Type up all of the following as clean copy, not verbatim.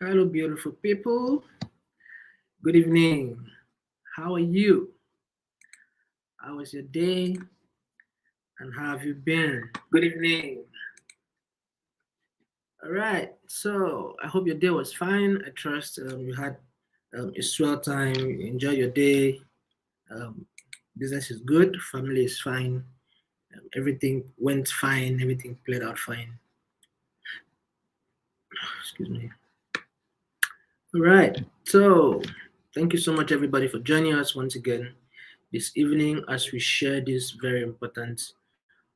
Hello, beautiful people. Good evening. How are you? How was your day? And how have you been? Good evening. All right. So I hope your day was fine. I trust you had a swell time. You enjoy your day. Um, Business is good. Family is fine. Everything went fine. Everything played out fine. Excuse me. All right. So thank you so much, everybody, for joining us once again this evening as we share this very important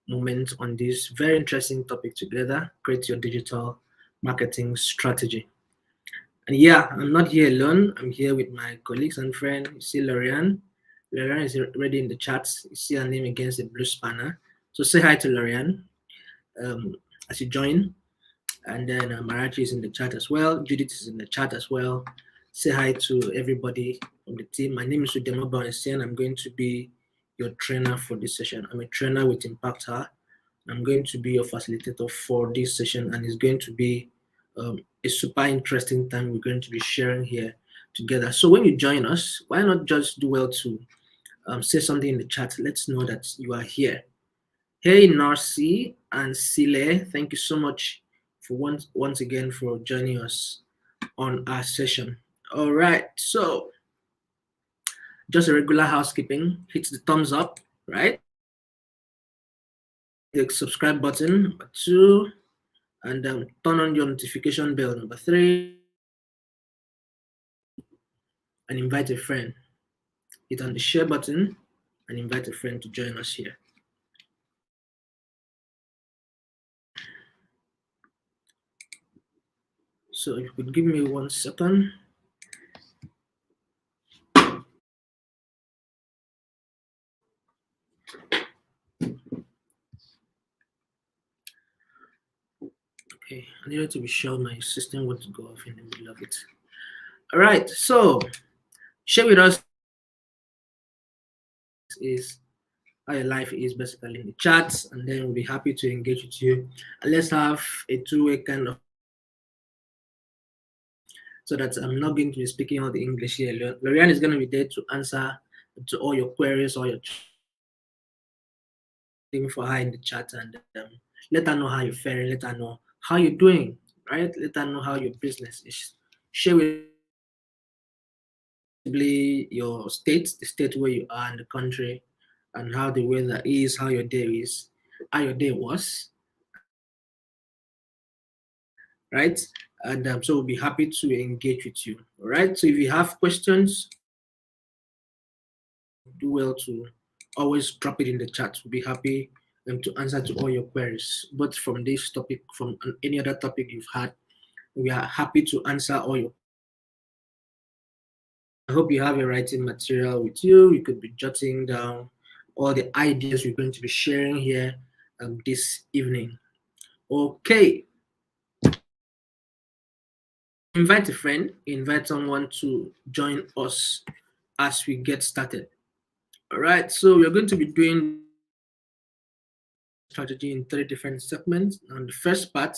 moment on this very interesting topic together. Create your digital marketing strategy. And yeah, I'm not here alone. I'm here with my colleagues and friend. You see Lorian. Lorian is already in the chats. You see her name against the blue spanner. So say hi to Lorian as you join. And then Marachi is in the chat as well. Judith is in the chat as well. Say hi to everybody on the team. My name is Udemo Bonesian. I'm going to be your trainer for this session. I'm a trainer with Impact Her. I'm going to be your facilitator for this session, and it's going to be a super interesting time we're going to be sharing here together. So when you join us, why not just do well to say something in the chat? Let's know that you are here. Hey, Narcy and Sile, thank you so much for once again for joining us on our session. All right, so just a regular housekeeping. Hit the thumbs up, right? The subscribe button, number two, and turn on your notification bell, number three, and invite a friend. Hit on the share button and invite a friend to join us here. So if you could give me 1 second. Okay, I needed to be sure my system would go off in the middle of it. All right, so share with us is how your life is basically in the chats, and then we'll be happy to engage with you. And let's have a two-way kind of, so that I'm not going to be speaking all the English here. Lorian is going to be there to answer to all your queries, all your thing for her in the chat, and let her know how you're faring, let her know how you're doing, right? Let her know how your business is. Share with your state, the state where you are in the country, and how the weather is, how your day is, how your day was, right? And so we'll be happy to engage with you, all right? So if you have questions, do well to always drop it in the chat. We'll be happy to answer to all your queries, both from this topic, from any other topic you've had. We are happy to answer all your. I hope you have your writing material with you. You could be jotting down all the ideas we're going to be sharing here this evening. Okay. Invite a friend, invite someone to join us as we get started. All right, so we're going to be doing strategy in 3 different segments. And the first part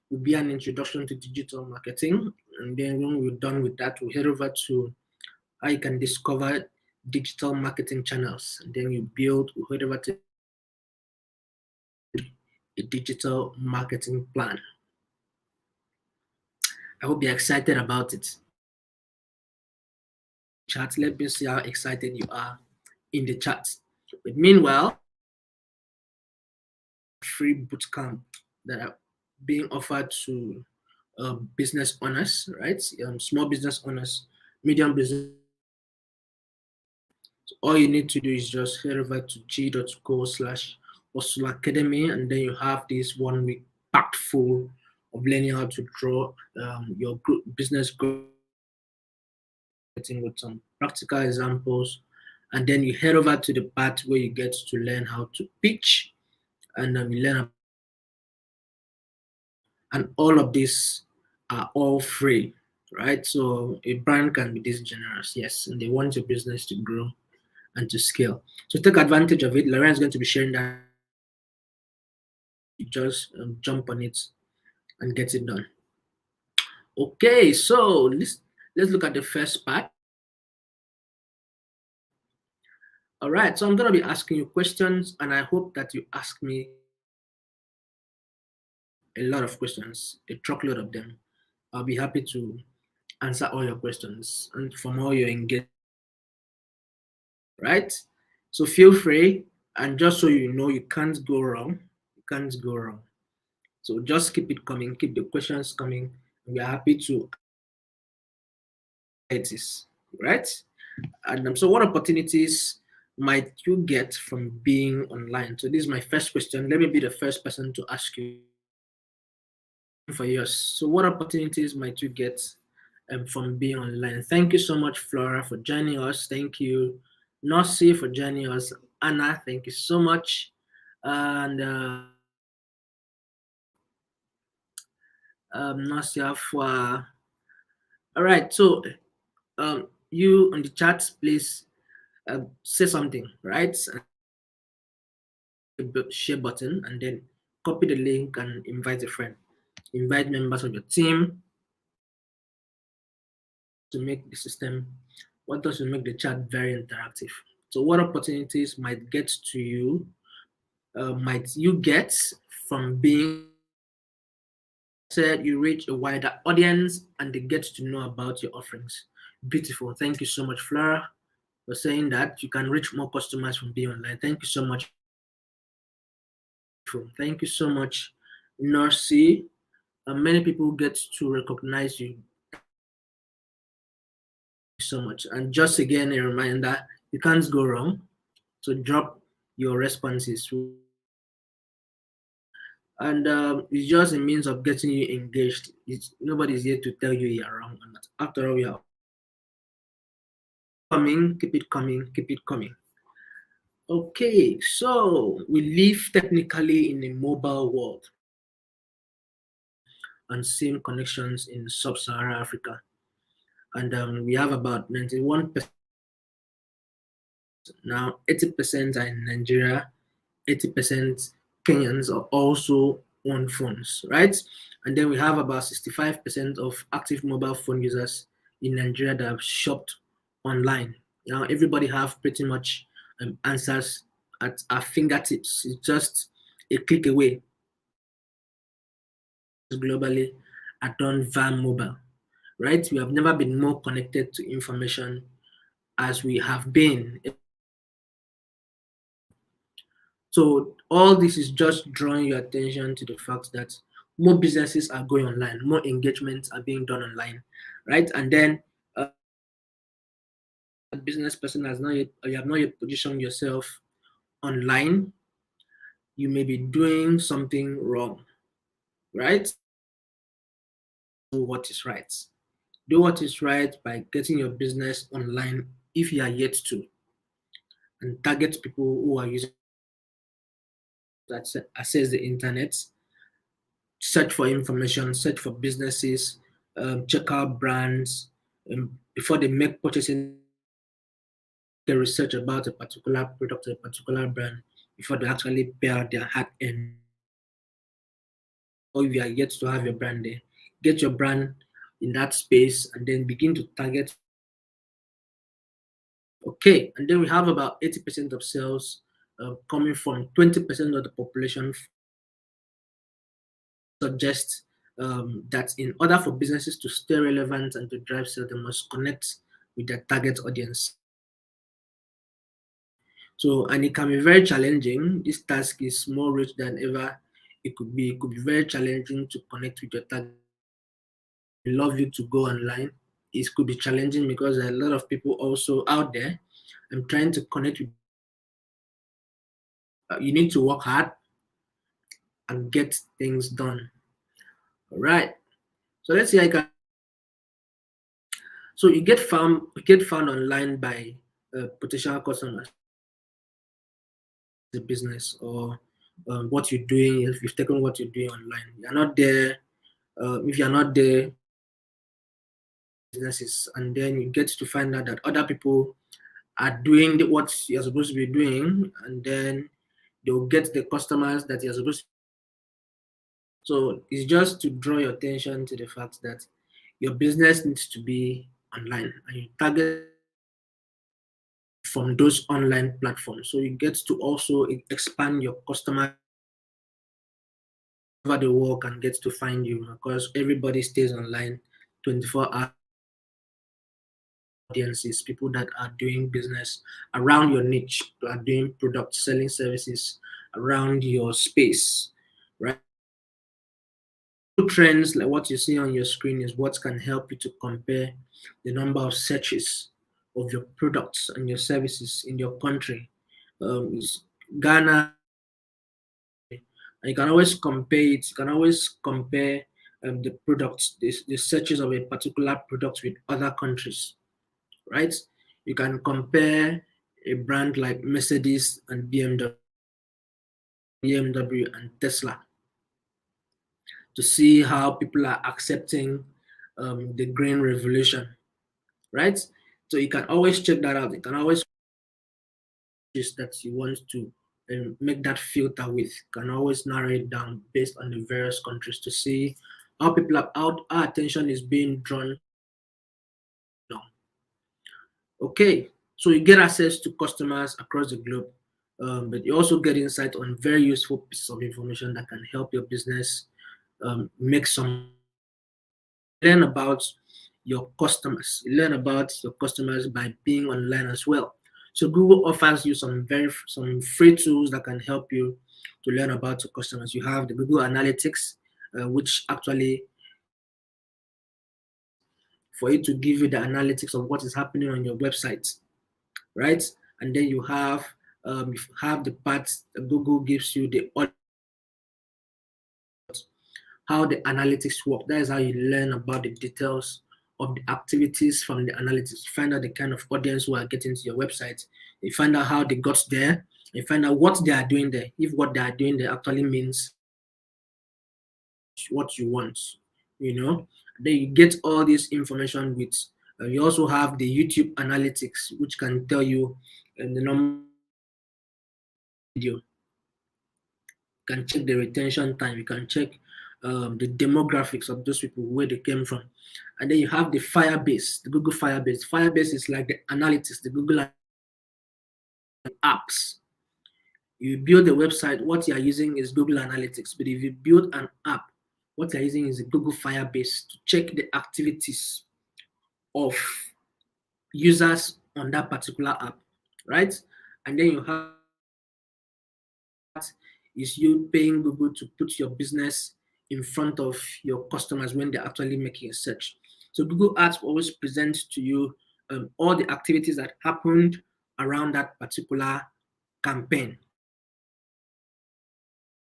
will be an introduction to digital marketing. And then when we're done with that, we'll head over to how you can discover digital marketing channels. And then you we'll head over to a digital marketing plan. I hope you're excited about it. Chat, let me see how excited you are in the chat. But meanwhile, free bootcamp that are being offered to business owners, right? Small business owners, medium business. So all you need to do is just head over to g.co/Hustle Academy, and then you have this 1 week packed full of learning how to draw your business growth with some practical examples. And then you head over to the part where you get to learn how to pitch, and you learn, and all of these are all free, right? So a brand can be this generous, yes, and they want your business to grow and to scale. So take advantage of it. Lauren is going to be sharing that. You just jump on it and get it done. Okay, so let's look at the first part. All right, so I'm gonna be asking you questions, and I hope that you ask me a lot of questions, a truckload of them. I'll be happy to answer all your questions and from all your engagement, right? So feel free, and just so you know, you can't go wrong. You can't go wrong. So just keep it coming, keep the questions coming. We are happy to it is right. And so, what opportunities might you get from being online? So, this is my first question. Let me be the first person to ask you for yours. So, what opportunities might you get from being online? Thank you so much, Flora, for joining us. Thank you, Nossi, for joining us. Anna, thank you so much. And Nasia for all right. So, you on the chat, please say something, right? Share button and then copy the link and invite a friend. Invite members of your team to make the system, what does to make the chat very interactive. So what opportunities might get to you, might you get from being said you reach a wider audience and they get to know about your offerings. Beautiful. Thank you so much, Flora, for saying that you can reach more customers from being online. Thank you so much. Thank you so much, Narcy. Many people get to recognize you so much. And just again, a reminder, you can't go wrong. So drop your responses. And it's just a means of getting you engaged. Nobody's here to tell you you're wrong or not. After all, we are coming, keep it coming, keep it coming. Okay, so we live technically in a mobile world and SIM connections in sub-Saharan Africa. And we have about 91%. Now, 80% are in Nigeria, 80% Kenyans are also on phones, right? And then we have about 65% of active mobile phone users in Nigeria that have shopped online. Now, everybody have pretty much answers at our fingertips. It's just a click away globally are done via mobile, right? We have never been more connected to information as we have been. So all this is just drawing your attention to the fact that more businesses are going online, more engagements are being done online, right? And then a business person has not yet, or you have not yet positioned yourself online, you may be doing something wrong, right? Do what is right. Do what is right by getting your business online if you are yet to, and target people who are using that access the internet, search for information, search for businesses, check out brands before they make purchasing. They research about a particular product or a particular brand before they actually pay out their hard earned. Or if you are yet to have your brand there, get your brand in that space and then begin to target. Okay, and then we have about 80% of sales coming from 20% of the population. Suggest that in order for businesses to stay relevant and to drive sales, they must connect with their target audience. So, and it can be very challenging. This task is more rich than ever. It could be very challenging to connect with your target. They love you to go online. It could be challenging because there are a lot of people also out there. I'm trying to connect with. You need to work hard and get things done. All right. So let's see. I can. So you get found online by potential customers, the business or what you're doing. If you've taken what you're doing online, you're not there. If you're not there, businesses, and then you get to find out that other people are doing what you're supposed to be doing, and then they'll get the customers that you're supposed to. So it's just to draw your attention to the fact that your business needs to be online, and you target from those online platforms. So you get to also expand your customer over the world and get to find you, because everybody stays online 24 hours. Audiences, people that are doing business around your niche, are doing product selling services around your space, right? Trends like what you see on your screen is what can help you to compare the number of searches of your products and your services in your country. Ghana, and you can always compare it. You can always compare the products, the searches of a particular product with other countries, right? You can compare a brand like Mercedes and BMW and Tesla to see how people are accepting the green revolution, right? So you can always check that out. You can always that you want to make that filter with. You can always narrow it down based on the various countries to see how people are out, our attention is being drawn. No. Okay, so you get access to customers across the globe, but you also get insight on very useful pieces of information that can help your business make some. Learn about your customers. Learn about your customers by being online as well. So Google offers you some free tools that can help you to learn about your customers. You have the Google Analytics, which actually for it to give you the analytics of what is happening on your website, right? And then you have the parts that Google gives you the how the analytics work. That is how you learn about the details of the activities from the analytics. You find out the kind of audience who are getting to your website. You find out how they got there. You find out what they are doing there. If what they are doing there actually means what you want, you know. Then you get all this information with. You also have the YouTube analytics, which can tell you the number of video. You can check the retention time. You can check the demographics of those people, where they came from. And then you have the Firebase, the Google Firebase. Firebase is like the analytics, the Google apps. You build a website, what you are using is Google Analytics. But if you build an app, what you're using is the Google Firebase to check the activities of users on that particular app, right? And then you have is you paying Google to put your business in front of your customers when they're actually making a search. So Google Ads will always present to you all the activities that happened around that particular campaign.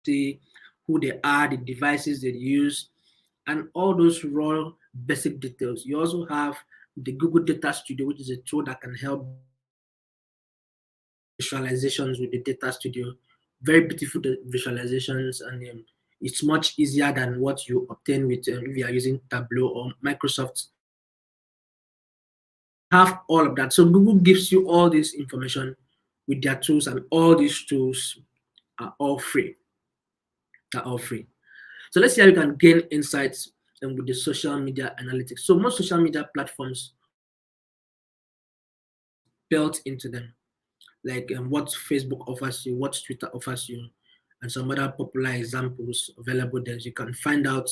See who they are, the devices they use, and all those raw basic details. You also have the Google Data Studio, which is a tool that can help visualizations with the Data Studio. Very beautiful visualizations, and it's much easier than what you obtain with if you are using Tableau or Microsoft. Have all of that. So Google gives you all this information with their tools, and all these tools are all free. Are all free. So let's see how you can gain insights with the social media analytics. So most social media platforms built into them, like what Facebook offers you, what Twitter offers you, and some other popular examples available there. You can find out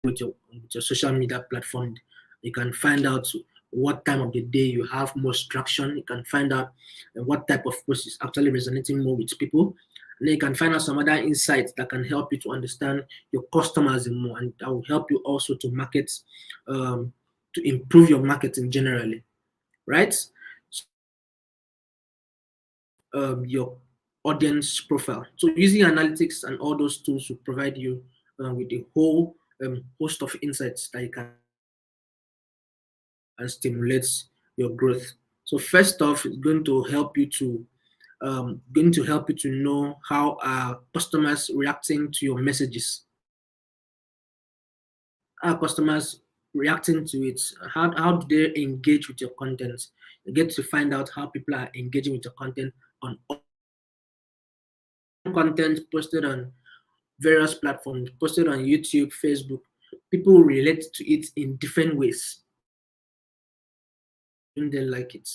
with your social media platform. You can find out what time of the day you have most traction. You can find out what type of post is actually resonating more with people. And then you can find out some other insights that can help you to understand your customers more, and that will help you also to market, to improve your marketing generally, right? Your audience profile. So using analytics and all those tools will provide you with a whole host of insights that you can and stimulates your growth. So first off, it's going to help you to know how are customers reacting to your messages. Are customers reacting to it? How do they engage with your content? You get to find out how people are engaging with your content on content posted on various platforms, posted on YouTube, Facebook. people relate to it in different ways. They like it.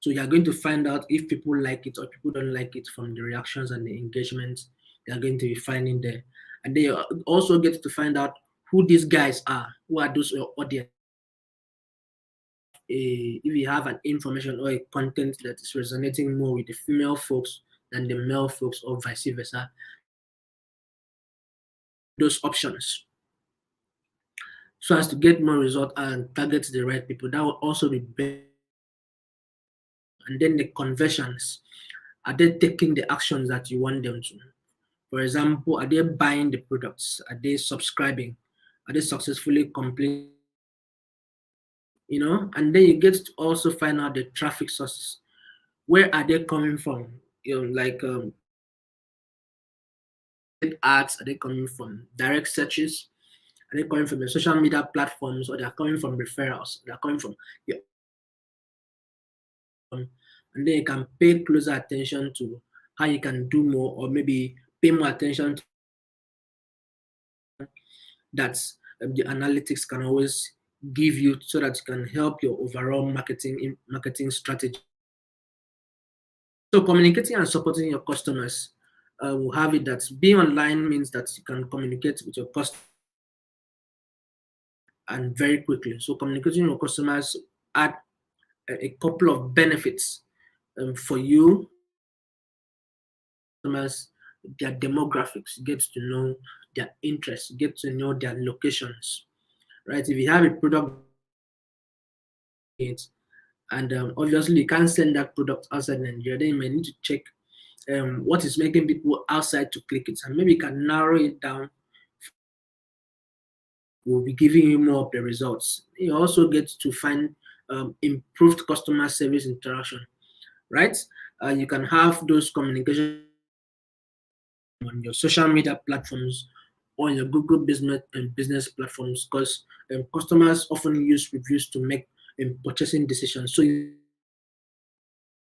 So you are going to find out if people like it or people don't like it from the reactions and the engagement they are going to be finding there. And they also get to find out who these guys are, who are those audience. If you have an information or a content that is resonating more with the female folks than the male folks or vice versa, those options so as to get more result and target the right people. That will also be better. And then the conversions, are they taking the actions that you want them to? For example, are they buying the products? Are they subscribing? Are they successfully completing? And then you get to also find out the traffic sources. Where are they coming from? Like ads, are they coming from direct searches? Are they coming from the social media platforms, or they are coming from referrals? They are coming from your and then you can pay closer attention to how you can do more, or maybe pay more attention to that the analytics can always give you, so that you can help your overall marketing strategy. So communicating and supporting your customers, will have it that being online means that you can communicate with your customers and very quickly. So communicating with your customers add a couple of benefits for you. Customers, their demographics, get to know their interests, get to know their locations, right? If you have a product and obviously you can't send that product outside Nigeria, then you may need to check what is making people outside to click it, and maybe you can narrow it down. We'll be giving you more of the results. You also get to find improved customer service interaction, right? You can have those communication on your social media platforms or on your Google business and business platforms, because customers often use reviews to make purchasing decisions. So you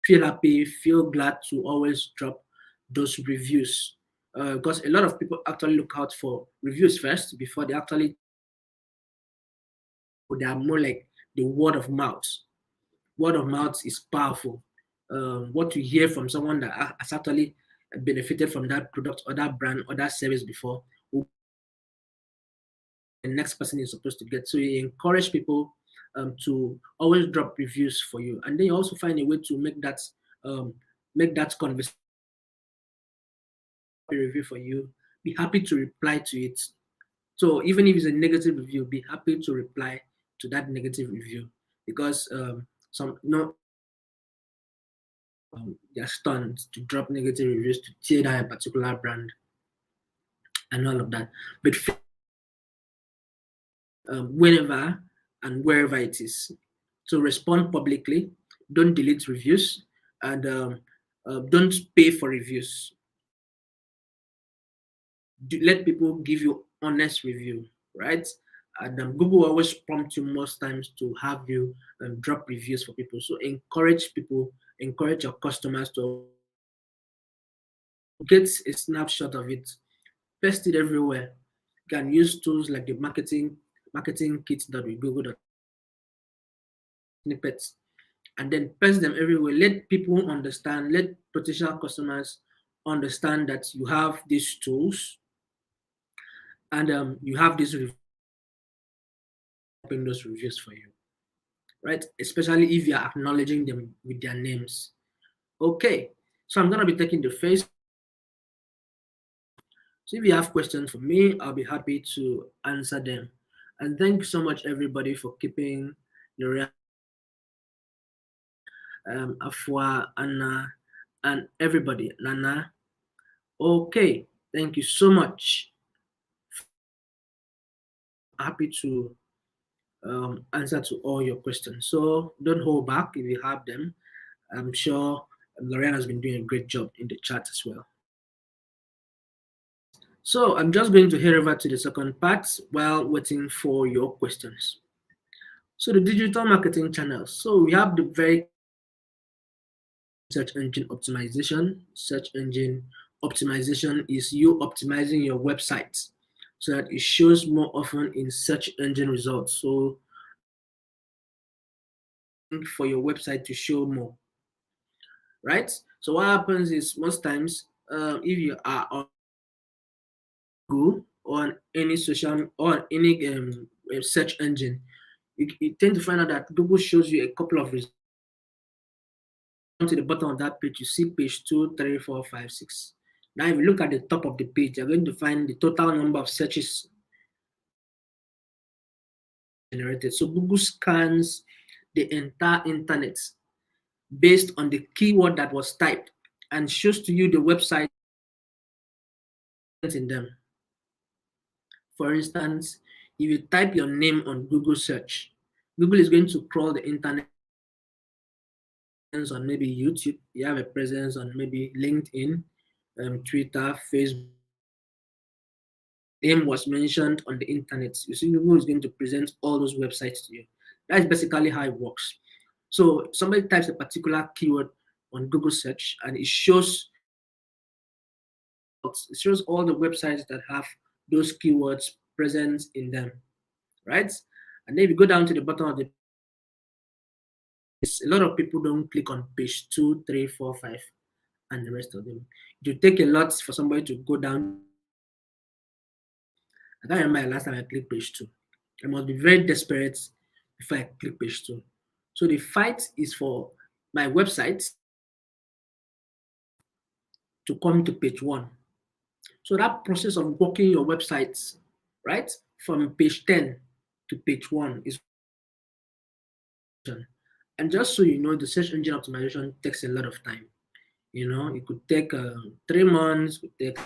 feel happy, feel glad to always drop those reviews, because a lot of people actually look out for reviews first before they are more like the word of mouth. Word of mouth is powerful. What you hear from someone that has actually benefited from that product or that brand or that service before, the next person is supposed to get. So you encourage people to always drop reviews for you, and then you also find a way to make that conversation a review for you. Be happy to reply to it. So even if it's a negative review, be happy to reply to that negative review, because some no they're stunned to drop negative reviews to tear down a particular brand and all of that. But whenever and wherever it is, so respond publicly. Don't delete reviews, and don't pay for reviews. Let people give you honest review, right? And Google always prompt you most times to have you drop reviews for people. So encourage people, encourage your customers to get a snapshot of it, paste it everywhere. You can use tools like the marketing kits that we Google snippets, and then paste them everywhere. Let people understand, let potential customers understand that you have these tools, and you have these those reviews for you, right? Especially if you're acknowledging them with their names. Okay, so I'm gonna be taking the face. So if you have questions for me, I'll be happy to answer them. And thank you so much, everybody, for keeping the Afua, Anna, and everybody, Nana. Okay, thank you so much. Happy to answer to all your questions. So don't hold back if you have them. I'm sure Lorraine has been doing a great job in the chat as well. So I'm just going to head over to the second part while waiting for your questions. So the digital marketing channels. So we have the very search engine optimization. Search engine optimization is you optimizing your website so that it shows more often in search engine results. So for your website to show more, right? So what happens is most times, if you are on Google or on any social or any search engine, you tend to find out that Google shows you a couple of results. To the bottom of that page, you see page 2, 3, 4, 5, 6. Now, if you look at the top of the page, you're going to find the total number of searches generated. So Google scans the entire internet based on the keyword that was typed and shows to you the website in them. For instance, if you type your name on Google search, Google is going to crawl the internet on maybe YouTube, you have a presence on maybe LinkedIn, Twitter, Facebook. Name was mentioned on the internet. You see, Google is going to present all those websites to you. That's basically how it works. So somebody types a particular keyword on Google search and it shows all the websites that have those keywords present in them, right? And then if you go down to the bottom of the page, a lot of people don't click on page 2, 3, 4, 5, and the rest of them. It will take a lot for somebody to go down. I can't remember the last time I clicked page 2. I must be very desperate before I click page 2. So the fight is for my website to come to page 1. So that process of working your websites, right, from page 10 to page 1 is. And just so you know, the search engine optimization takes a lot of time. It could take 3 months, it could take,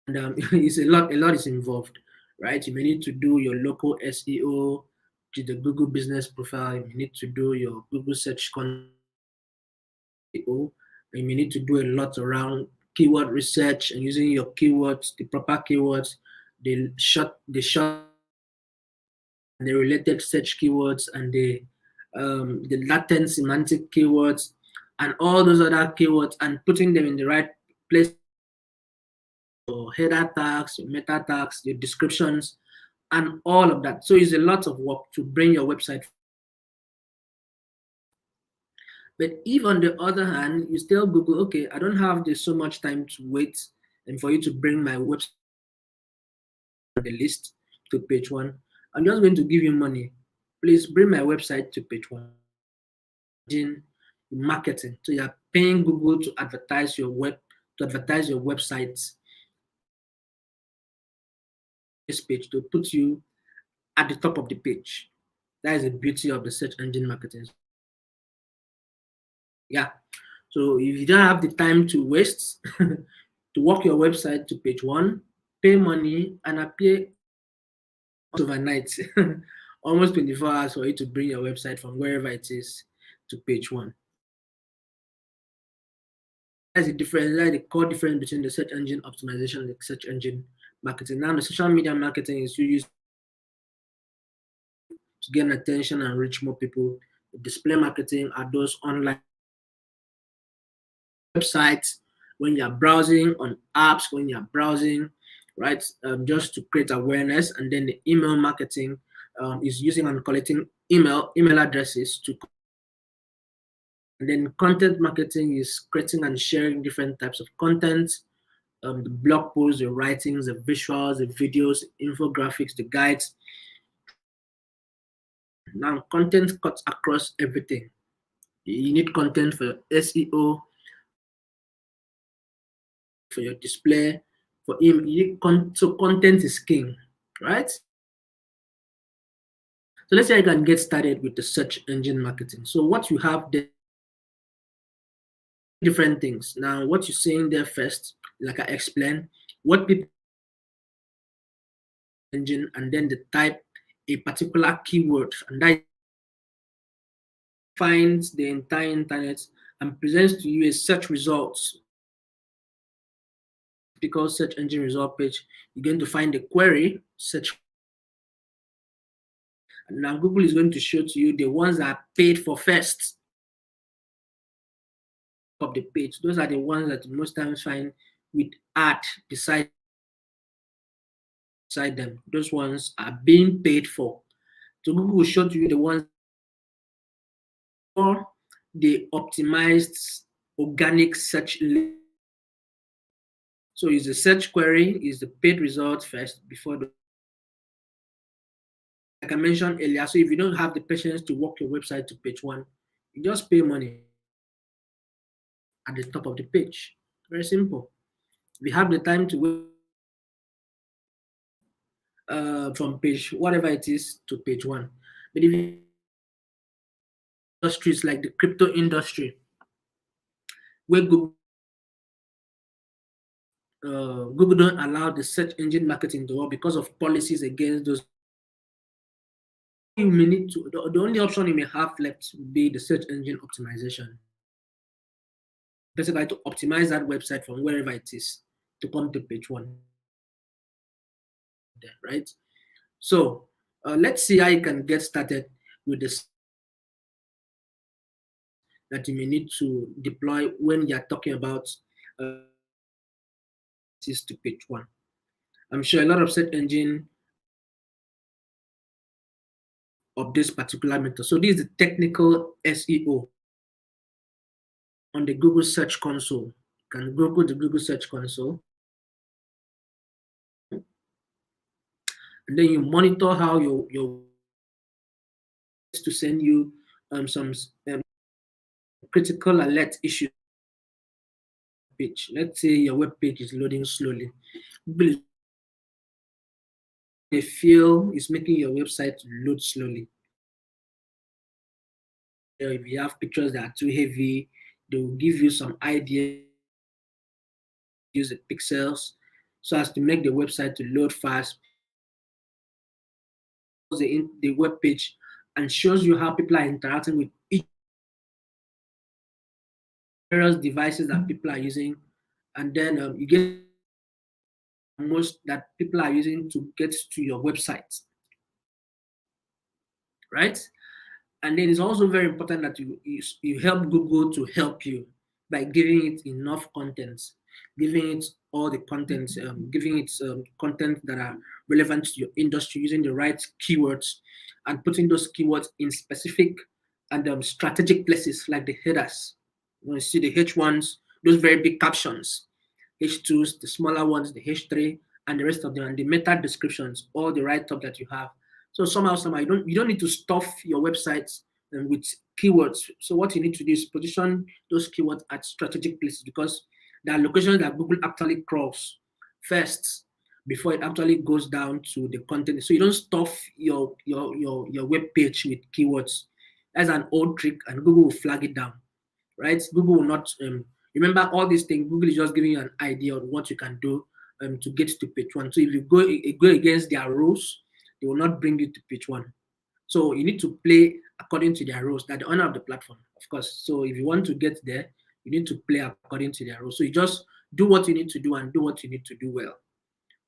and it's a lot. A lot is involved, right? You may need to do your local SEO, which is the Google Business Profile. You may need to do your Google Search Console. You may need to do a lot around keyword research and using your keywords, the proper keywords, the short and the related search keywords and the latent semantic keywords and all those other keywords and putting them in the right place. Your header tags, your meta tags, your descriptions, and all of that. So it's a lot of work to bring your website. But if on the other hand, you still Google, okay, I don't have this so much time to wait and for you to bring my website on the list to page 1, I'm just going to give you money. Please bring my website to page 1. In marketing. So you're paying Google to advertise your website this page to put you at the top of the page. That is the beauty of the search engine marketing. Yeah. So if you don't have the time to waste to walk your website to page 1, pay money and appear overnight, almost 24 hours for you to bring your website from wherever it is to page 1. That's the difference. That's the core difference between the search engine optimization and the search engine marketing. Now, the social media marketing is you use to gain attention and reach more people. The display marketing are those online websites when you're browsing on apps, when you're browsing, right? Just to create awareness. And then the email marketing is using and collecting email addresses to. And then content marketing is creating and sharing different types of content, the blog posts, the writings, the visuals, the videos, infographics, the guides. Now, content cuts across everything. You need content for SEO, for your display, for him. So content is king, right? So let's say I can get started with the search engine marketing. So what you have there, different things. Now, what you're seeing there first, like I explained, what people engine, and then the type a particular keyword, and that finds the entire internet and presents to you a search results. Typical search engine result page, you're going to find the query, search. And now Google is going to show to you the ones that are paid for first of the page. Those are the ones that you most times find with ad beside beside them. Those ones are being paid for. So Google will show to you the ones or the optimized organic search. So is the search query is the paid result first before the, like I mentioned earlier. So if you don't have the patience to walk your website to page one, you just pay money at the top of the page. Very simple. If you have the time to wait from page whatever it is to page one, but if you industries like the crypto industry, where Google don't allow the search engine marketing to work because of policies against those. You may need to the only option you may have left would be the search engine optimization. Basically, to optimize that website from wherever it is to come to page one. There, right? So let's see how you can get started with this that you may need to deploy when you're talking about this to page one. I'm sure a lot of search engine of this particular method. So this is the technical SEO on the Google Search Console. You can Google the Google Search Console, and then you monitor how your to send you some critical alert issues page. Let's say your web page is loading slowly. Google they feel is making your website load slowly. If you have pictures that are too heavy, they will give you some idea. Use the pixels so as to make the website to load fast. The web page and shows you how people are interacting with each various devices that people are using, and then you get most that people are using to get to your website, right? And then it's also very important that you help Google to help you by giving it enough content, giving it all the content, giving it content that are relevant to your industry, using the right keywords, and putting those keywords in specific and strategic places like the headers. You see the H1s, those very big captions, H2s, the smaller ones, the H3, and the rest of them, and the meta descriptions, all the write-up that you have. So somehow you don't need to stuff your websites with keywords. So what you need to do is position those keywords at strategic places because there are locations that Google actually crawls first before it actually goes down to the content. So you don't stuff your web page with keywords. That's an old trick, and Google will flag it down, right? Google will not remember all these things. Google is just giving you an idea of what you can do to get to page one. So if you go against their rules, they will not bring you to page one. So you need to play according to their rules. That the owner of the platform, of course. So if you want to get there, you need to play according to their rules. So you just do what you need to do and do what you need to do well.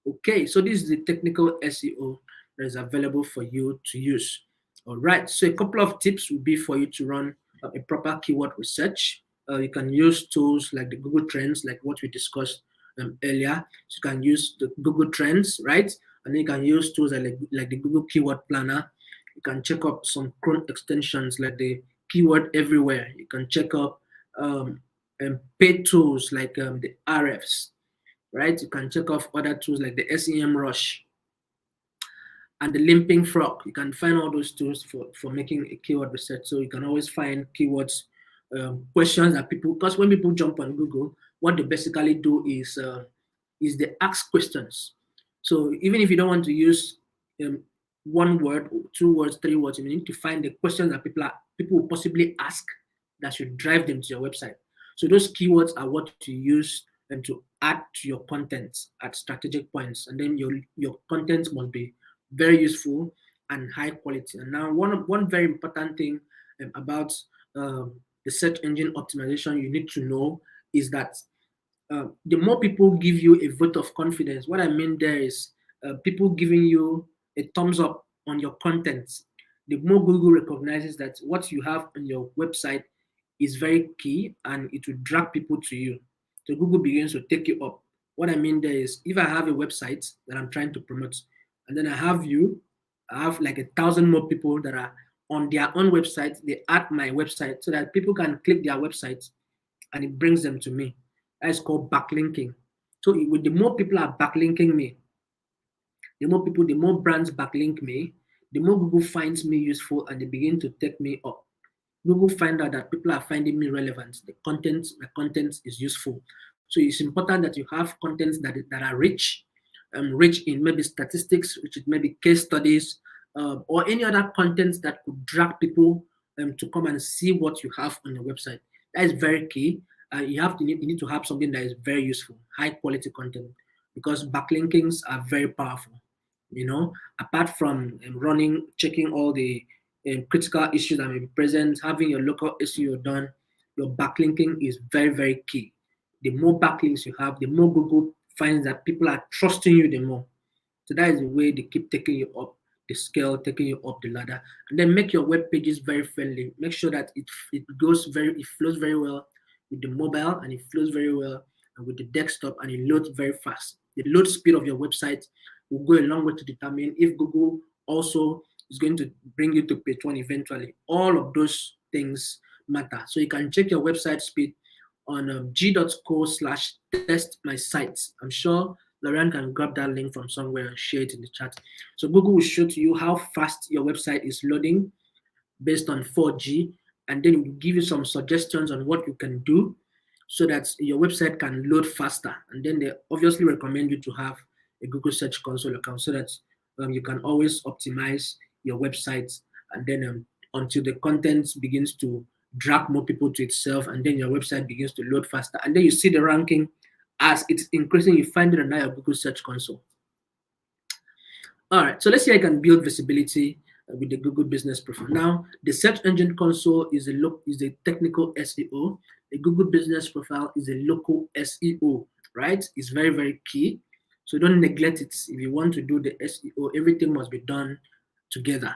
Okay, so this is the technical SEO that is available for you to use. All right, so a couple of tips will be for you to run a proper keyword research. You can use tools like the Google Trends, like what we discussed earlier. So you can use the Google Trends, right? And then you can use tools like the Google Keyword Planner. You can check up some Chrome extensions like the Keyword Everywhere. You can check up paid tools like the RFs, right? You can check off other tools like the SEM Rush and the Limping Frog. You can find all those tools for making a keyword research. So you can always find keywords, questions that people, because when people jump on Google, what they basically do is they ask questions. So even if you don't want to use one word, 2 words, 3 words, you need to find the questions that people will possibly ask that should drive them to your website. So those keywords are what you use and to add to your content at strategic points, and then your content must be very useful and high quality. And now one very important thing about the search engine optimization you need to know is that the more people give you a vote of confidence, what I mean there is people giving you a thumbs up on your content, the more Google recognizes that what you have on your website is very key and it will drag people to you. So Google begins to take you up What I mean there is, if I have a website that I'm trying to promote, and then I have like 1,000 more people that are on their own website, they add my website so that people can click their website and it brings them to me. That is called backlinking. So with the more people are backlinking me, the more brands backlink me, the more Google finds me useful and they begin to take me up. Google find out that people are finding me relevant. My content is useful. So it's important that you have contents that are rich, rich in maybe statistics, rich in maybe case studies, or any other content that could drag people to come and see what you have on your website. That is very key. You need to have something that is very useful, high quality content, because backlinkings are very powerful. Apart from checking all the critical issues that may be present, having your local SEO done, your backlinking is very, very key. The more backlinks you have, the more Google finds that people are trusting you the more. So that is the way they keep taking you up the scale, taking you up the ladder. And then make your web pages very friendly. Make sure that it flows very well with the mobile, and it flows very well with the desktop, and it loads very fast. The load speed of your website will go a long way to determine if Google also is going to bring you to page one eventually. All of those things matter. So you can check your website speed on g.co/test my sites. I'm sure Lorraine can grab that link from somewhere and share it in the chat. So Google will show to you how fast your website is loading based on 4G, and then it will give you some suggestions on what you can do so that your website can load faster. And then they obviously recommend you to have a Google Search Console account so that you can always optimize your website, and then until the content begins to drag more people to itself, and then your website begins to load faster. And then you see the ranking as it's increasing, you find it on your Google Search Console. All right, so let's say I can build visibility with the Google Business Profile. Now, the Search Engine Console is a technical SEO. The Google Business Profile is a local SEO, right? It's very, very key. So don't neglect it. If you want to do the SEO, everything must be done together.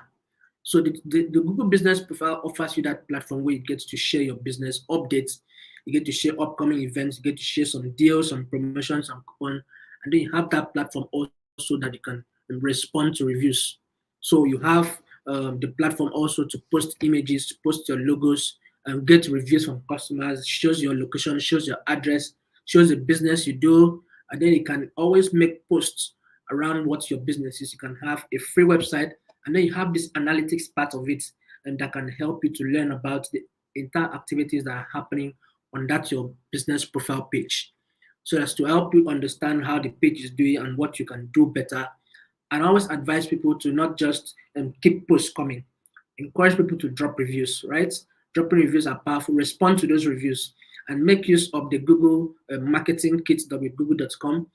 So the Google Business Profile offers you that platform where you get to share your business updates, you get to share upcoming events, you get to share some deals, some promotions, some coupon, and then you have that platform also that you can respond to reviews. So you have the platform also to post images, to post your logos, and get reviews from customers, shows your location, shows your address, shows the business you do, and then you can always make posts around what your business is. You can have a free website, and then you have this analytics part of it, and that can help you to learn about the entire activities that are happening on that your business profile page. So as to help you understand how the page is doing and what you can do better. And I always advise people to not just keep posts coming. Encourage people to drop reviews, right? Dropping reviews are powerful. Respond to those reviews and make use of the Google marketing kit.google.com,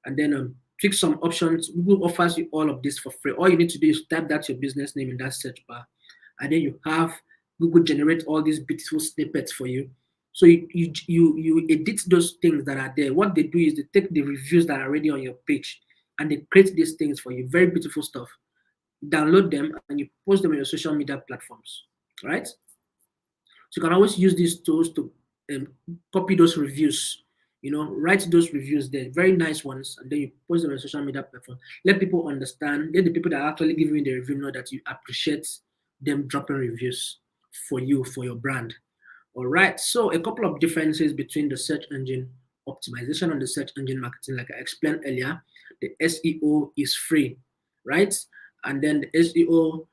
and then tweak some options. Google offers you all of this for free. All you need to do is type that your business name in that search bar, and then you have Google generate all these beautiful snippets for you. So you edit those things that are there. What they do is they take the reviews that are already on your page and they create these things for you. Very beautiful stuff. Download them and you post them on your social media platforms, right? So you can always use these tools to copy those reviews. Write those reviews there, very nice ones, and then you post them on social media platform. Let people understand. Let the people that are actually giving you the review know that you appreciate them dropping reviews for you, for your brand. All right. So a couple of differences between the search engine optimization and the search engine marketing. Like I explained earlier, the SEO is free, right? And then the SEO,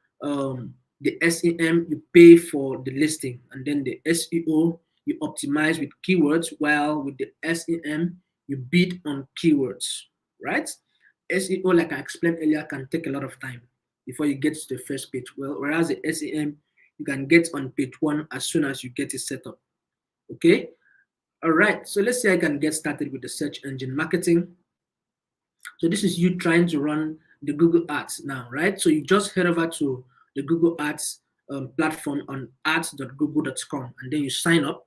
the SEM, you pay for the listing, and then the SEO you optimize with keywords, while with the SEM you bid on keywords, right? SEO, like I explained earlier, can take a lot of time before you get to the first page. Well, whereas the SEM, you can get on page one as soon as you get it set up. Okay. All right. So let's say I can get started with the search engine marketing. So this is you trying to run the Google Ads now, right? So you just head over to the Google Ads platform on ads.google.com, and then you sign up.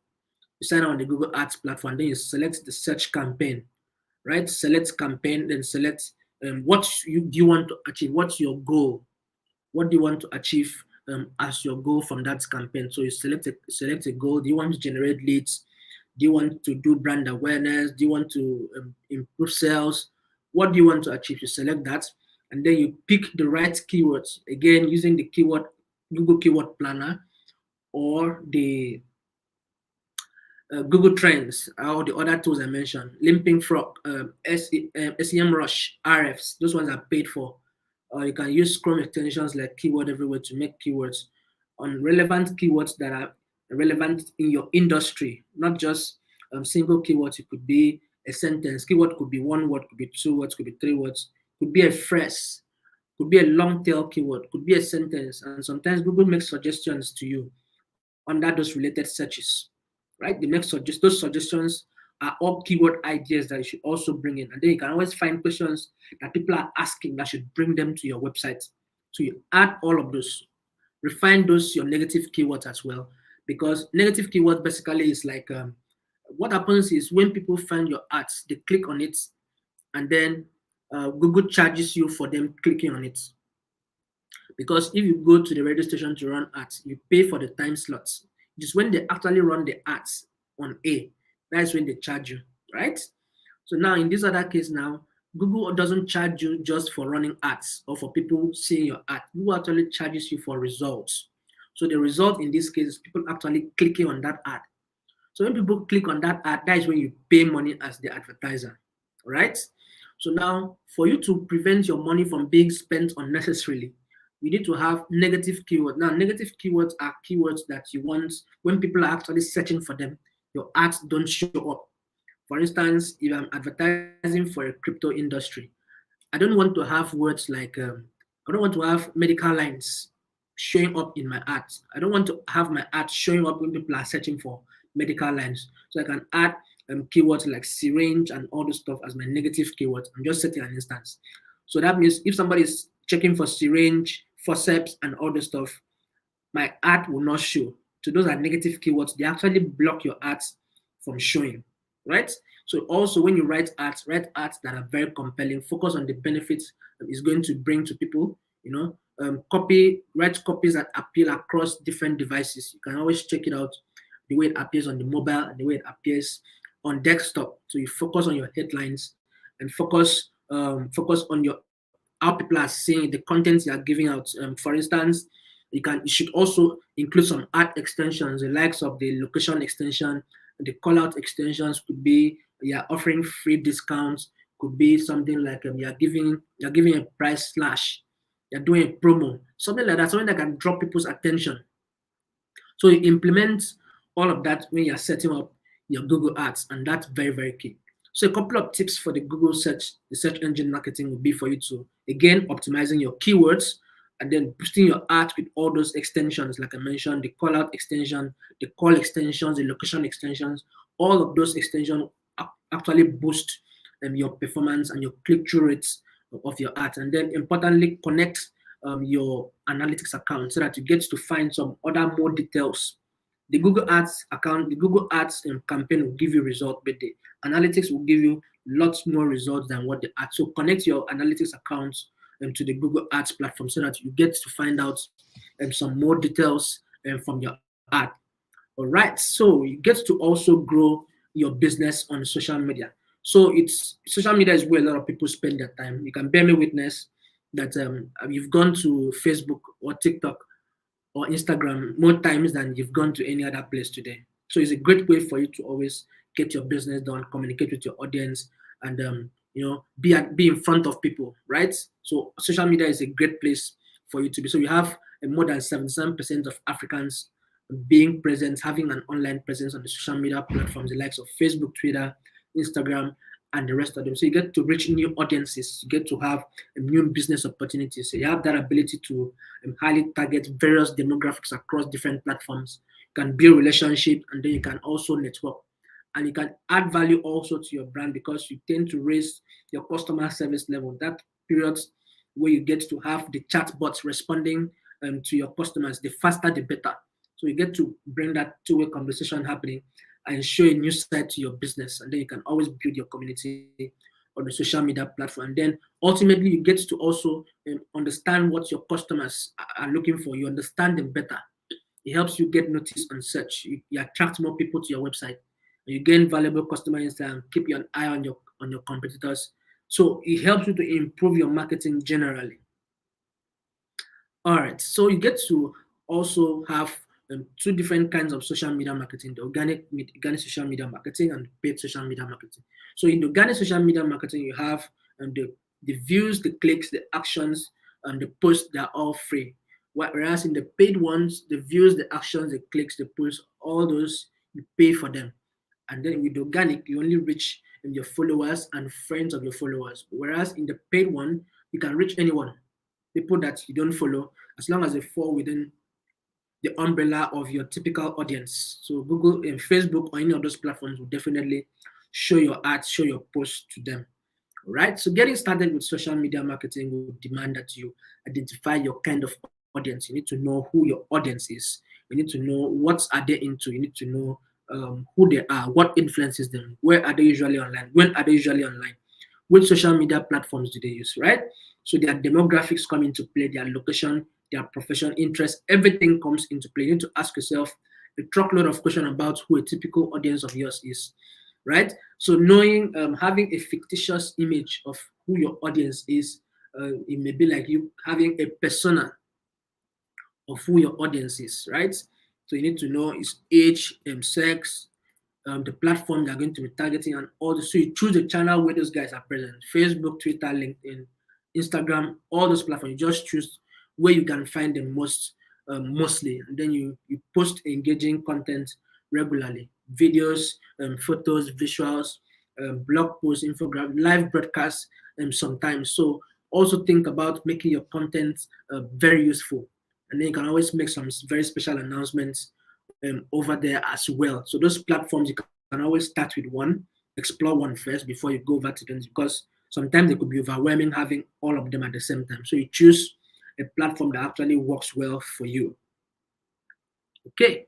You sign up on the Google Ads platform, then you select the search campaign, right? Select campaign, then select what do you want to achieve. What's your goal? What do you want to achieve as your goal from that campaign? So you select a goal. Do you want to generate leads? Do you want to do brand awareness? Do you want to improve sales? What do you want to achieve? You select that, and then you pick the right keywords. Again, using the keyword Google Keyword Planner or the Google Trends or the other tools I mentioned, Limping Frog, SEM Rush, RFs. Those ones are paid for. Or you can use Chrome extensions like Keyword Everywhere to make keywords on relevant keywords that are relevant in your industry, not just single keywords. It could be a sentence. Keyword could be one word, could be two words, could be three words, could be a phrase, could be a long tail keyword, could be a sentence. And sometimes Google makes suggestions to you under those related searches, right? They make those suggestions are all keyword ideas that you should also bring in. And then you can always find questions that people are asking that should bring them to your website. So you add all of those, refine those your negative keywords as well, because negative keywords basically is like what happens is when people find your ads, they click on it, and then Google charges you for them clicking on it. Because if you go to the radio station to run ads, you pay for the time slots. Just when they actually run the ads on A, that's when they charge you, right? So now in this other case now, Google doesn't charge you just for running ads or for people seeing your ad. Google actually charges you for results. So the result in this case is people actually clicking on that ad. So when people click on that ad, that is when you pay money as the advertiser, right? So now for you to prevent your money from being spent unnecessarily, you need to have negative keywords. Now, negative keywords are keywords that you want when people are actually searching for them, your ads don't show up. For instance, if I'm advertising for a crypto industry, I don't want to have words like I don't want to have medical lines showing up in my ads. I don't want to have my ads showing up when people are searching for medical lines. So I can add keywords like syringe and all this stuff as my negative keywords. I'm just setting an instance. So that means if somebody is checking for syringe, forceps, and all this stuff, my ad will not show. So those are negative keywords. They actually block your ads from showing, right? So also when you write ads that are very compelling, focus on the benefits it's going to bring to people, write copies that appeal across different devices. You can always check it out, the way it appears on the mobile and the way it appears on desktop. So you focus on your headlines and focus on your how people are seeing the content you are giving out. For instance, you should also include some ad extensions, the likes of the location extension, the call out extensions could be you're offering free discounts, could be something like you're giving a price slash, you're doing a promo, something like that, something that can draw people's attention. So you implement all of that when you're setting up your Google Ads, and that's very, very key. So a couple of tips for the search engine marketing would be for you to, again, optimizing your keywords and then boosting your ads with all those extensions, like I mentioned, the call out extension, the call extensions, the location extensions, all of those extensions actually boost your performance and your click-through rates of your ads. And then importantly, connect your analytics account so that you get to find some other more details. The Google Ads account, the Google Ads campaign will give you results, but the analytics will give you lots more results than what the ads. So connect your analytics accounts to the Google Ads platform so that you get to find out some more details from your ad. All right, so you get to also grow your business on social media. So it's social media is where a lot of people spend their time. You can bear me witness that you've gone to Facebook or TikTok or Instagram more times than you've gone to any other place today. So it's a great way for you to always get your business done, communicate with your audience, and be in front of people, right? So social media is a great place for you to be. So you have more than 77% of Africans being present, having an online presence on the social media platforms, the likes of Facebook, Twitter, Instagram, and the rest of them. So you get to reach new audiences, you get to have new business opportunities. So you have that ability to highly target various demographics across different platforms. You can build relationship, and then you can also network. And you can add value also to your brand because you tend to raise your customer service level. That period where you get to have the chatbots responding to your customers, the faster the better. So you get to bring that two-way conversation happening and show a new side to your business. And then you can always build your community on the social media platform. And then ultimately, you get to also understand what your customers are looking for. You understand them better. It helps you get noticed on search. You attract more people to your website. You gain valuable customer insight and keep your eye on your competitors. So it helps you to improve your marketing generally. All right, so you get to also have two different kinds of social media marketing: the organic social media marketing and paid social media marketing. So in the organic social media marketing, you have the views, the clicks, the actions, and the posts. They're all free. Whereas in the paid ones, the views, the actions, the clicks, the posts, all those you pay for them. And then with organic, you only reach your followers and friends of your followers. Whereas in the paid one, you can reach anyone, people that you don't follow, as long as they fall within the umbrella of your typical audience. So Google and Facebook or any of those platforms will definitely show your ads, show your posts to them. All right. So getting started with social media marketing will demand that you identify your kind of audience. You need to know who your audience is. You need to know what are they into. You need to know who they are, what influences them, where are they usually online, when are they usually online, which social media platforms do they use, right? So their demographics come into play, their location, their profession, interest, everything comes into play. You need to ask yourself a truckload of questions about who a typical audience of yours is, right? So knowing, having a fictitious image of who your audience is, it may be like you having a persona of who your audience is, right? So you need to know its age, sex, the platform they're going to be targeting, and all the, so you choose the channel where those guys are present: Facebook, Twitter, LinkedIn, Instagram, all those platforms. You just choose where you can find them mostly, and then you post engaging content regularly: videos, photos, visuals, blog posts, infographics, live broadcasts, sometimes. So also think about making your content very useful, and then you can always make some very special announcements over there as well. So those platforms, you can always start with one, explore one first before you go over to them, because sometimes they could be overwhelming having all of them at the same time. So you choose a platform that actually works well for you. Okay.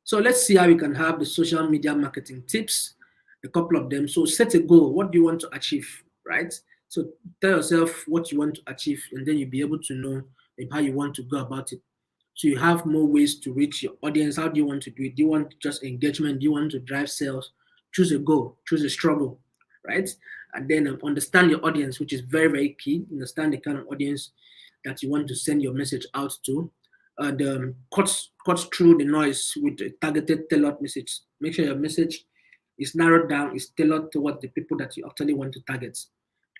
So let's see how we can have the social media marketing tips, a couple of them. So set a goal. What do you want to achieve, right? So tell yourself what you want to achieve, and then you'll be able to know how you want to go about it. So you have more ways to reach your audience. How do you want to do it? Do you want just engagement? Do you want to drive sales? Choose a goal, choose a struggle, right? And then understand your audience, which is very, very key. Understand the kind of audience that you want to send your message out to, and cuts through the noise with a targeted, tailored message. Make sure your message is narrowed down, is tailored towards the people that you actually want to target.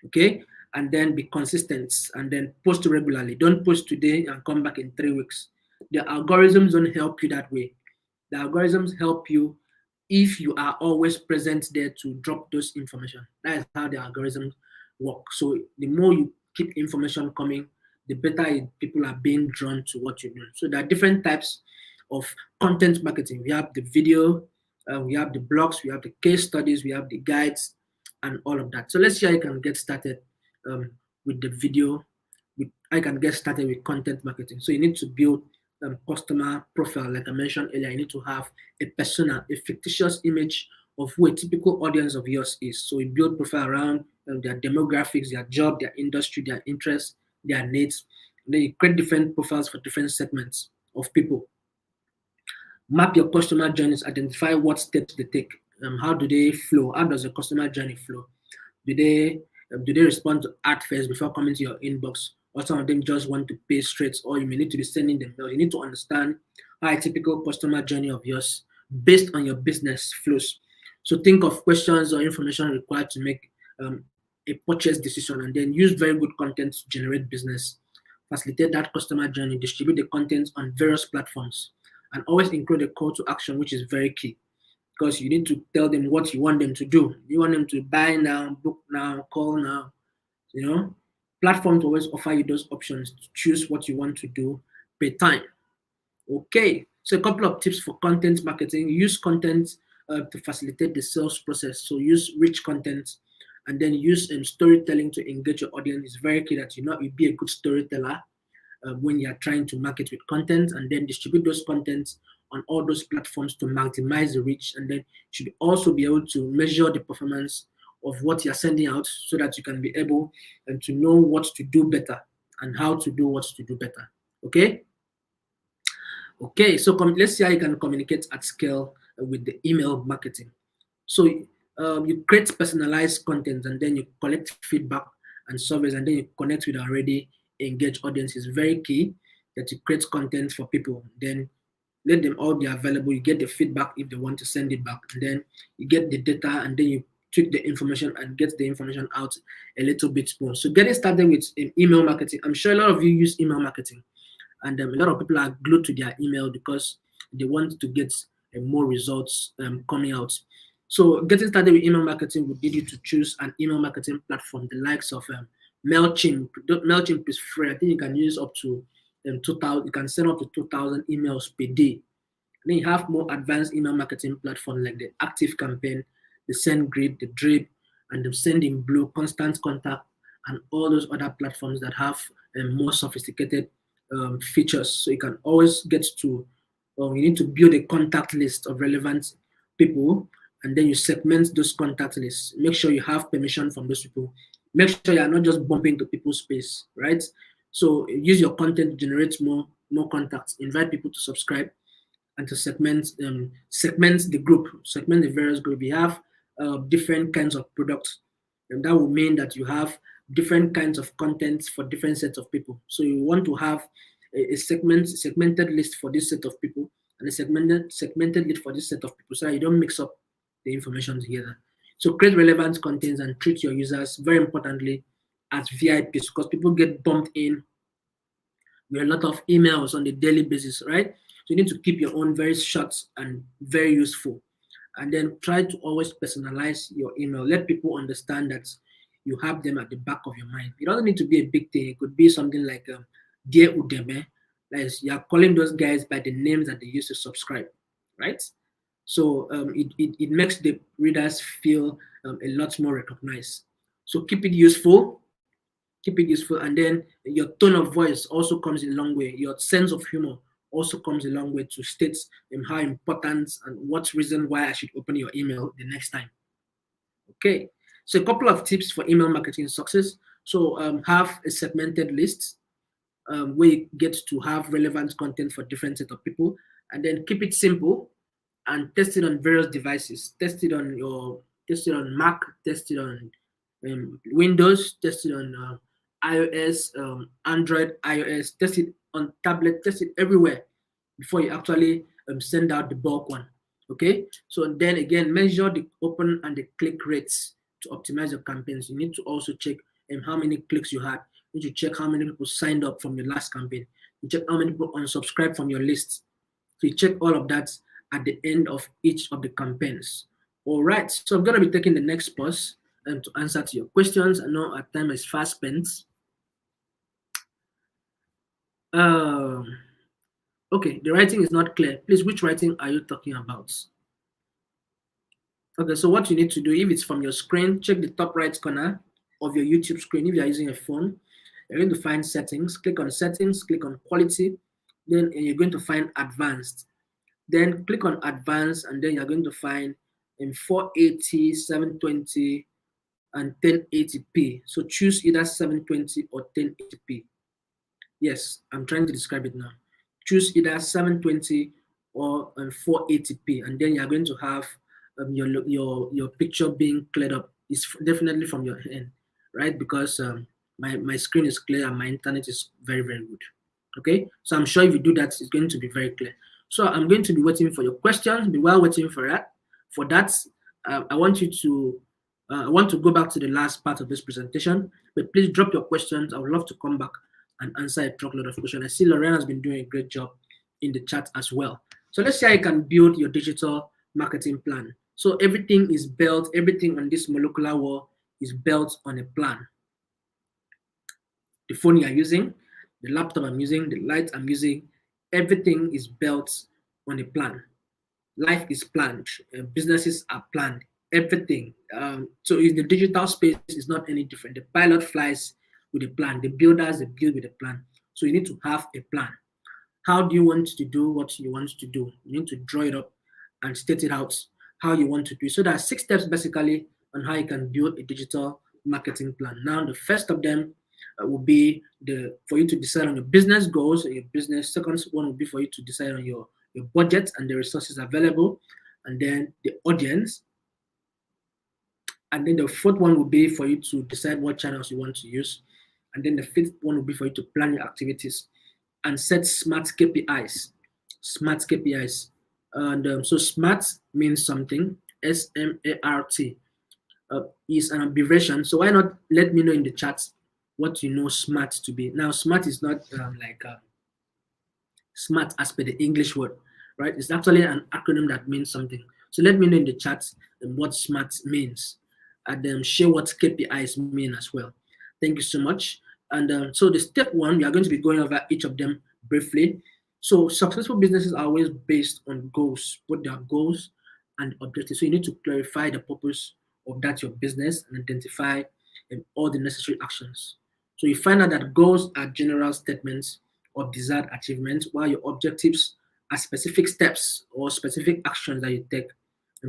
Okay, and then be consistent, and then post regularly. Don't post today and come back in 3 weeks. The algorithms don't help you that way. The algorithms help you if you are always present there to drop those information. That is how the algorithms work. So the more you keep information coming, the better people are being drawn to what you do. So there are different types of content marketing. We have the video, we have the blogs, we have the case studies, we have the guides, and all of that. So let's see how you can get started with the video. I can get started with content marketing. So you need to build customer profile, like I mentioned earlier. You need to have a persona, a fictitious image of who a typical audience of yours is. So you build profile around their demographics, their job, their industry, their interests, their needs. And then you create different profiles for different segments of people. Map your customer journeys, identify what steps they take. How do they flow? How does the customer journey flow? Do they respond to ad first before coming to your inbox? Or some of them just want to pay straight, or you may need to be sending them mail. You need to understand how a typical customer journey of yours based on your business flows. So think of questions or information required to make a purchase decision, and then use very good content to generate business. Facilitate that customer journey, distribute the content on various platforms, and always include a call to action, which is very key, because you need to tell them what you want them to do. You want them to buy now, book now, call now. You know, platforms always offer you those options to choose what you want to do per time. Okay, so a couple of tips for content marketing: use content to facilitate the sales process. So use rich content, and then use storytelling to engage your audience. It's very key that you be a good storyteller when you're trying to market with content, and then distribute those contents on all those platforms to maximize the reach. And then you should also be able to measure the performance of what you're sending out, so that you can be able to know what to do better and how to do what to do better. Okay. Okay, so let's see how you can communicate at scale with the email marketing. So you create personalized content and then you collect feedback and surveys and then you connect with already engaged audience. Is very key that you create content for people. Then let them all be available. You get the feedback if they want to send it back, and then you get the data, and then you tweak the information and get the information out a little bit more. So getting started with email marketing, I'm sure a lot of you use email marketing, and a lot of people are glued to their email because they want to get more results coming out. So getting started with email marketing would need you to choose an email marketing platform, the likes of MailChimp. MailChimp is free. I think you can use up to 2,000. You can send up to 2,000 emails per day. And then you have more advanced email marketing platforms like the Active Campaign, the SendGrid, the Drip, and the Sending Blue, Constant Contact, and all those other platforms that have more sophisticated features. So you can always get to, you need to build a contact list of relevant people, and then you segment those contact lists. Make sure you have permission from those people. Make sure you are not just bumping into people's space, right? So use your content to generate more contacts. Invite people to subscribe and to segment the group, segment the various group. We have different kinds of products, and that will mean that you have different kinds of content for different sets of people. So you want to have a segmented list for this set of people and a segmented list for this set of people, so that you don't mix up the information together. So create relevant contents and treat your users, very importantly, as VIPs, because people get bumped in with a lot of emails on a daily basis, right? So you need to keep your own very short and very useful. And then try to always personalize your email. Let people understand that you have them at the back of your mind. It doesn't need to be a big thing. It could be something like Dear Udeme, like you're calling those guys by the names that they used to subscribe, right? So it makes the readers feel a lot more recognized. So keep it useful, and then your tone of voice also comes a long way. Your sense of humor also comes a long way to state how important and what reason why I should open your email the next time. Okay, so a couple of tips for email marketing success. So have a segmented list where you get to have relevant content for different set of people, and then keep it simple and test it on various devices. Test it on Mac, test it on Windows, test it on iOS, Android, iOS, test it on tablet, test it everywhere before you actually send out the bulk one. Okay, so then again, measure the open and the click rates to optimize your campaigns. You need to also check how many clicks you had. You need to check how many people signed up from your last campaign. You check how many people unsubscribed from your list. So you check all of that at the end of each of the campaigns. All right, so I'm going to be taking the next pause to answer to your questions. I know our time is fast spent. Okay, the writing is not clear. Please, which writing are you talking about? Okay, so what you need to do, if it's from your screen, check the top right corner of your YouTube screen. If you're using a phone, you're going to find settings. Click on settings, click on quality, then you're going to find advanced. Then click on advanced, and then you're going to find in 480, 720, and 1080p. So choose either 720 or 1080p. Yes, I'm trying to describe it now. Choose either 720 or 480p, and then you're going to have your picture being cleared up. It's definitely from your end, right? Because my screen is clear and my internet is very, very good. Okay, so I'm sure if you do that, it's going to be very clear. So I'm going to be waiting for your questions. While waiting for that, I want you to I want to go back to the last part of this presentation, but please drop your questions. I would love to come back and answer a truckload of questions. I see Lorraine has been doing a great job in the chat as well. So let's say I can build your digital marketing plan. So everything is built, everything on this molecular world is built on a plan. The phone you're using, the laptop I'm using, the light I'm using, everything is built on a plan. Life is planned, businesses are planned, everything. So in the digital space, it's not any different. The pilot flies with a plan, the builders, they build with a plan. So you need to have a plan. How do you want to do what you want to do? You need to draw it up and state it out how you want to do it. So there are 6 steps basically on how you can build a digital marketing plan. Now, the first of them will be for you to decide on your business goals and your business. Second one will be for you to decide on your budget and the resources available. and then the audience. And then the fourth one will be for you to decide what channels you want to use. And then the fifth one will be for you to plan your activities and set smart KPIs. Smart KPIs. And so SMART means something. SMART is an abbreviation. So why not let me know in the chat what you know SMART to be? Now, SMART is not smart as per the English word, right? It's actually an acronym that means something. So let me know in the chat what SMART means, and share what KPIs mean as well. Thank you so much. And so the step one, we are going to be going over each of them briefly. So successful businesses are always based on goals, both their goals and objectives. So you need to clarify the purpose of that your business and identify all the necessary actions. So you find out that goals are general statements of desired achievement, while your objectives are specific steps or specific actions that you take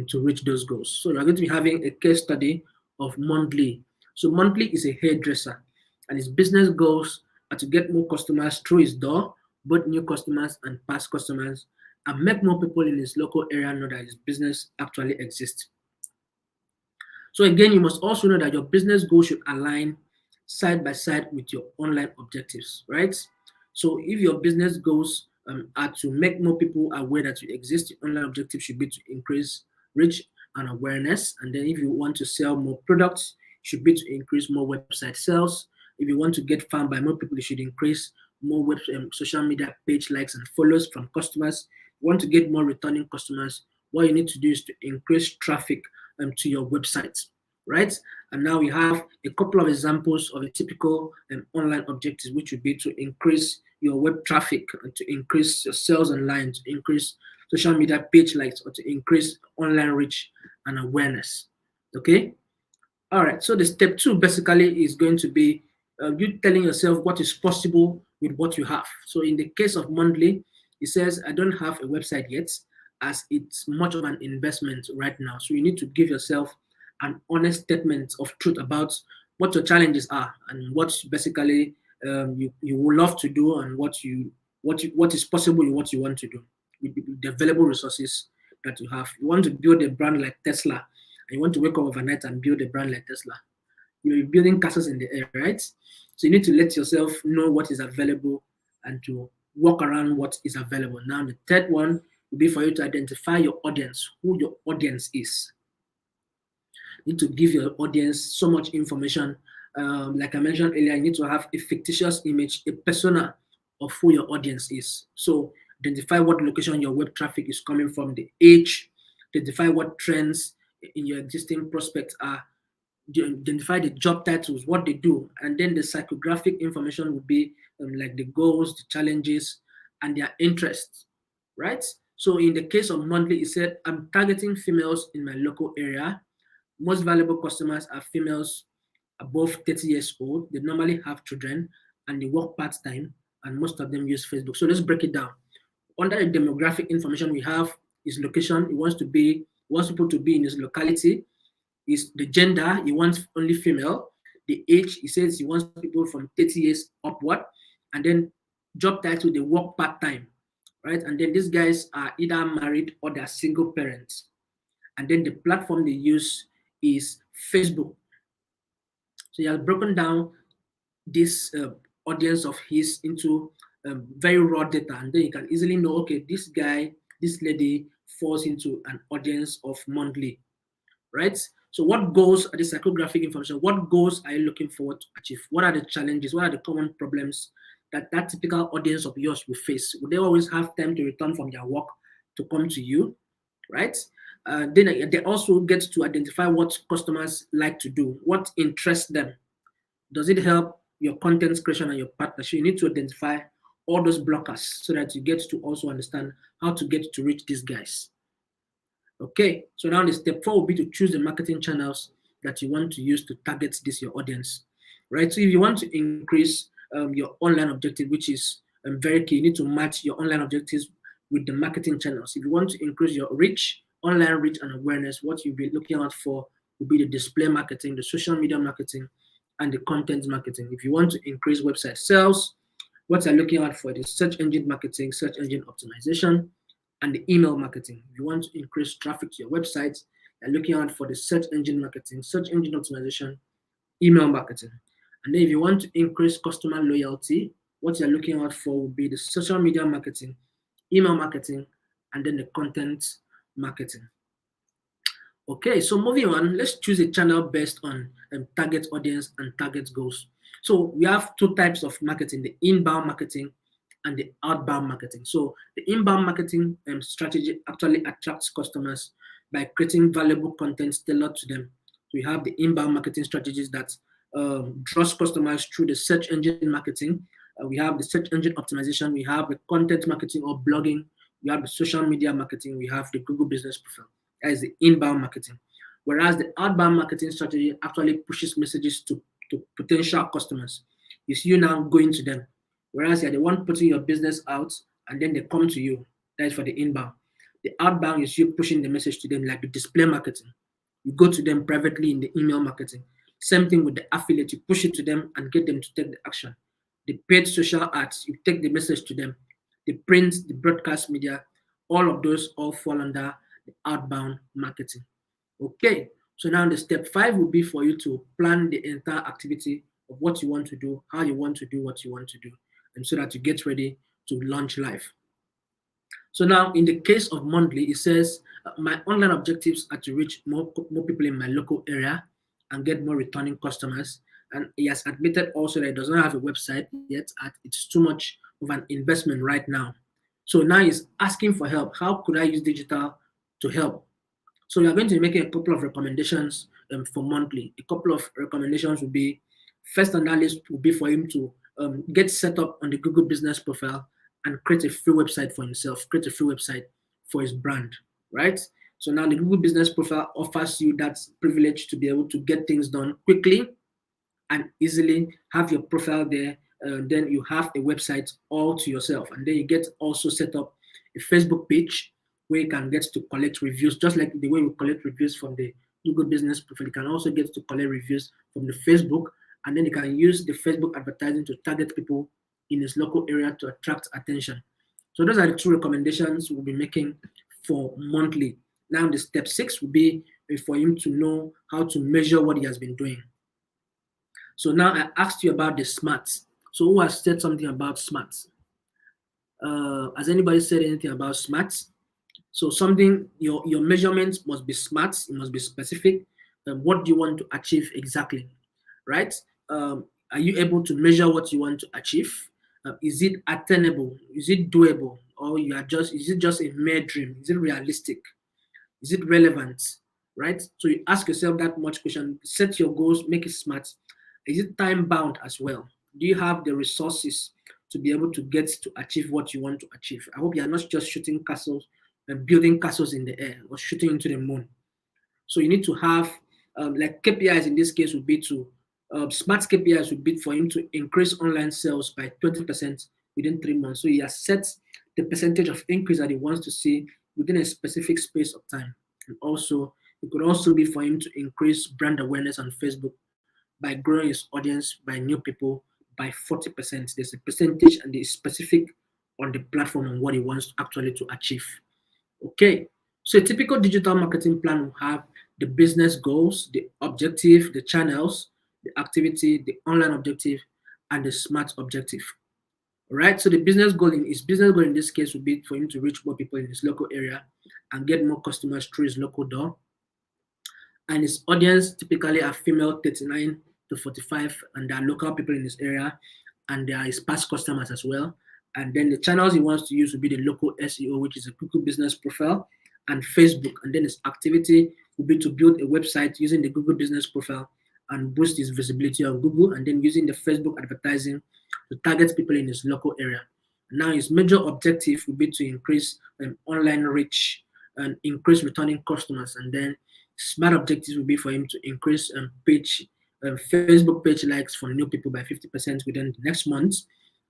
to reach those goals. So you're going to be having a case study of Monthly. So Monthly is a hairdresser, and his business goals are to get more customers through his door, both new customers and past customers, and make more people in his local area know that his business actually exists. So again, you must also know that your business goals should align side by side with your online objectives, right? So if your business goals are to make more people aware that you exist, your online objective should be to increase reach and awareness. And then if you want to sell more products, it should be to increase more website sales. If you want to get found by more people, you should increase more social media page likes and follows from customers. You want to get more returning customers, what you need to do is to increase traffic to your website, right? And now we have a couple of examples of a typical online objectives, which would be to increase your web traffic, to increase your sales online, to increase social media page likes, or to increase online reach and awareness. Okay. All right. So the step two basically is going to be you telling yourself what is possible with what you have. So in the case of Monthly, it says, I don't have a website yet, as it's much of an investment right now. So you need to give yourself an honest statement of truth about what your challenges are and what basically you would love to do, and what is possible in what you want to do with the available resources that you have. You want to build a brand like Tesla, and you want to wake up overnight and build a brand like Tesla. You're building castles in the air, right? So you need to let yourself know what is available and to walk around what is available. Now, the third one will be for you to identify your audience, who your audience is. You need to give your audience so much information. Like I mentioned earlier, you need to have a fictitious image, a persona of who your audience is. So identify what location your web traffic is coming from, the age, identify what trends in your existing prospects are, identify the job titles, what they do, and then the psychographic information will be like the goals, the challenges, and their interests, right? So in the case of Monthly, it said, I'm targeting females in my local area. Most valuable customers are females above 30 years old. They normally have children and they work part-time, and most of them use Facebook. So let's break it down. Under the demographic information we have is location. He wants people to be in his locality. Is the gender, he wants only female. The age, he says he wants people from 30 years upward. And then job title, they work part-time, right? And then these guys are either married or they're single parents. And then the platform they use is Facebook. So he has broken down this audience of his into very raw data, and then you can easily know, okay, this guy, this lady falls into an audience of Monthly, right? So what goals are the psychographic information? What goals are you looking forward to achieve? What are the challenges? What are the common problems that that typical audience of yours will face? Will they always have time to return from their work to come to you, right? Then they also get to identify what customers like to do, what interests them. Does it help your content creation and your partnership? You need to identify all those blockers so that you get to also understand how to get to reach these guys. Okay, so now the step four will be to choose the marketing channels that you want to use to target this your audience, right? So if you want to increase your online objective, which is very key, you need to match your online objectives with the marketing channels. If you want to increase your reach, online reach and awareness, what you'll be looking out for will be the display marketing, the social media marketing, and the content marketing. If you want to increase website sales, what you're looking out for is search engine marketing, search engine optimization, and the email marketing. If you want to increase traffic to your website, you're looking out for the search engine marketing, search engine optimization, email marketing. And then if you want to increase customer loyalty, what you're looking out for will be the social media marketing, email marketing, and then the content marketing. Okay, so moving on, let's choose a channel based on target audience and target goals. So we have two types of marketing, the inbound marketing and the outbound marketing. So the inbound marketing strategy actually attracts customers by creating valuable content tailored to them. So we have the inbound marketing strategies that draws customers through the search engine marketing. We have the search engine optimization. We have the content marketing or blogging. We have the social media marketing. We have the Google Business Profile. That is the inbound marketing. Whereas the outbound marketing strategy actually pushes messages to potential customers. It's you now going to them. Whereas you're the one putting your business out and then they come to you. That is for the inbound. The outbound is you pushing the message to them like the display marketing. You go to them privately in the email marketing. Same thing with the affiliate. You push it to them and get them to take the action. The paid social ads, you take the message to them. The print, the broadcast media, all of those all fall under the outbound marketing. Okay, so now the step 5 will be for you to plan the entire activity of what you want to do, how you want to do what you want to do, and so that you get ready to launch live. So now in the case of monthly, it says my online objectives are to reach more people in my local area and get more returning customers. And he has admitted also that he does not have a website yet. It's too much of an investment right now. So now he's asking for help. How could I use digital to help? So we are going to be making a couple of recommendations for monthly. A couple of recommendations will be, first on that list will be for him to get set up on the Google Business Profile and create a free website for himself, create a free website for his brand, right? So now the Google Business Profile offers you that privilege to be able to get things done quickly and easily, have your profile there. Then you have a website all to yourself. And then you get also set up a Facebook page where you can get to collect reviews, just like the way we collect reviews from the Google Business Profile. You can also get to collect reviews from the Facebook, and then you can use the Facebook advertising to target people in his local area to attract attention. So those are the two recommendations we'll be making for monthly. Now the step 6 will be for him to know how to measure what he has been doing. So now I asked you about the smarts. So who has said something about smarts? Has anybody said anything about smarts? So something, your measurements must be smart, it must be specific. What do you want to achieve exactly, right? Are you able to measure what you want to achieve? Is it attainable? Is it doable? Or is it just a mere dream? Is it realistic? Is it relevant? Right? So you ask yourself that much question, set your goals, make it smart. Is it time bound as well? Do you have the resources to be able to get to achieve what you want to achieve? I hope you're not just shooting castles and building castles in the air or shooting into the moon. So you need to have like KPIs in this case would be to smart KPIs would be for him to increase online sales by 20% within 3 months. So he has set the percentage of increase that he wants to see within a specific space of time. And also, it could also be for him to increase brand awareness on Facebook by growing his audience by new people by 40%. There's a percentage and it's specific on the platform and what he wants actually to achieve. Okay, so a typical digital marketing plan will have the business goals, the objective, the channels, the activity, the online objective, and the smart objective. All right, so the business goal in this case would be for him to reach more people in his local area and get more customers through his local door. And his audience typically are female 39 to 45, and they are local people in this area, and they are his past customers as well. And then the channels he wants to use will be the local SEO, which is a Google Business Profile, and Facebook. And then his activity will be to build a website using the Google Business Profile and boost his visibility on Google, and then using the Facebook advertising to target people in his local area. Now his major objective will be to increase online reach and increase returning customers, and then smart objectives will be for him to increase Facebook page likes from new people by 50% within the next month,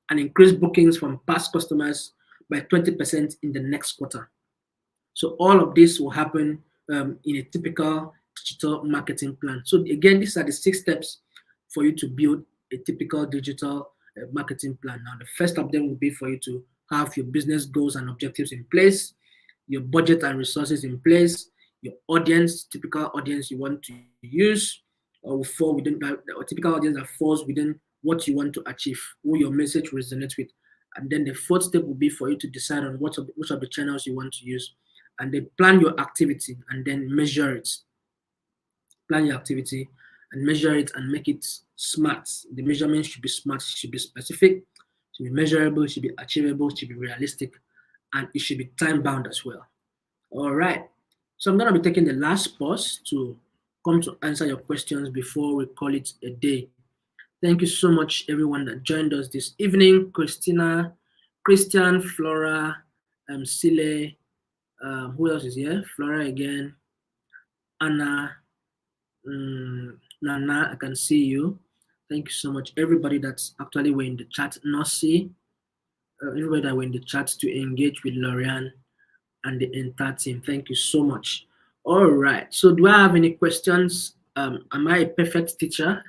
and increase bookings from past customers by 20% in the next quarter. So all of this will happen in a typical digital marketing plan. So again, these are the 6 steps for you to build a typical digital marketing plan. Now, the first of them will be for you to have your business goals and objectives in place. your budget and resources in place, your audience, typical audience you want to use, or fall within that, or typical audience that falls within what you want to achieve, who your message resonates with. And then the fourth step will be for you to decide on which of the channels you want to use, and then plan your activity and then measure it. Plan your activity and measure it and make it smart. The measurement should be smart, should be specific, should be measurable, should be achievable, should be realistic, and it should be time bound as well. All right. So I'm going to be taking the last pause to come to answer your questions before we call it a day. Thank you so much, everyone that joined us this evening. Christina, Christian, Flora, Sile, who else is here? Flora again, Anna, Nana, I can see you. Thank you so much. Everybody that's actually were in the chat, Nasi, everybody that were in the chat to engage with Lorian and the entire team. Thank you so much. All right. So do I have any questions? Am I a perfect teacher?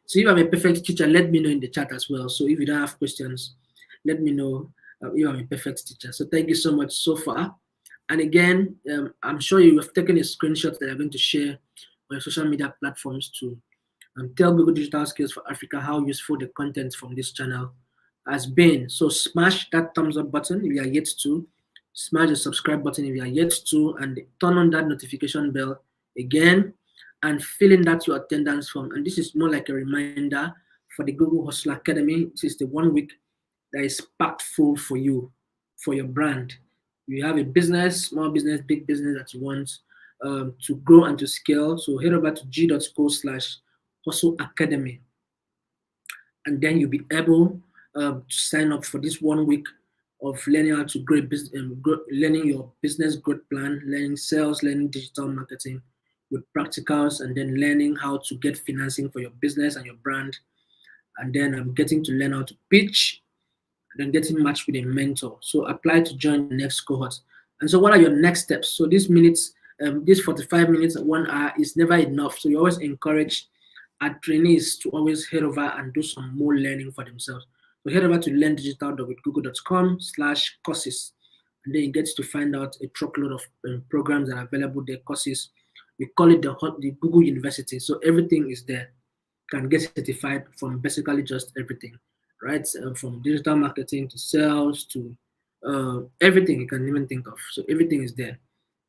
So if I'm a perfect teacher, let me know in the chat as well. So if you don't have questions, let me know if I'm a perfect teacher. So thank you so much so far. And again, I'm sure you have taken a screenshot that I'm going to share on your social media platforms to tell Google Digital Skills for Africa how useful the content from this channel has been. So smash that thumbs up button if you are yet to, smash the subscribe button if you are yet to, and turn on that notification bell again, and fill in that your attendance form. And this is more like a reminder for the Google Hustle Academy. This is the 1 week that is packed full for you, for your brand. You have a business, small business, big business that you want to grow and to scale. So head over to g.co/Hustle Academy, and then you'll be able to sign up for this 1 week of learning how to grow business, learning your business growth plan, learning sales, learning digital marketing with practicals, and then learning how to get financing for your business and your brand. And then I'm getting to learn how to pitch, and then getting matched with a mentor. So apply to join the next cohort. And so what are your next steps? So these minutes, this 45 minutes, 1 hour is never enough. So you always encourage our trainees to always head over and do some more learning for themselves. So head over to learndigital.google.com/courses, and then you get to find out a truckload of programs that are available there, courses. We call it the Google University. So everything is there. Can get certified from basically just everything, right? From digital marketing to sales to everything you can even think of. So everything is there.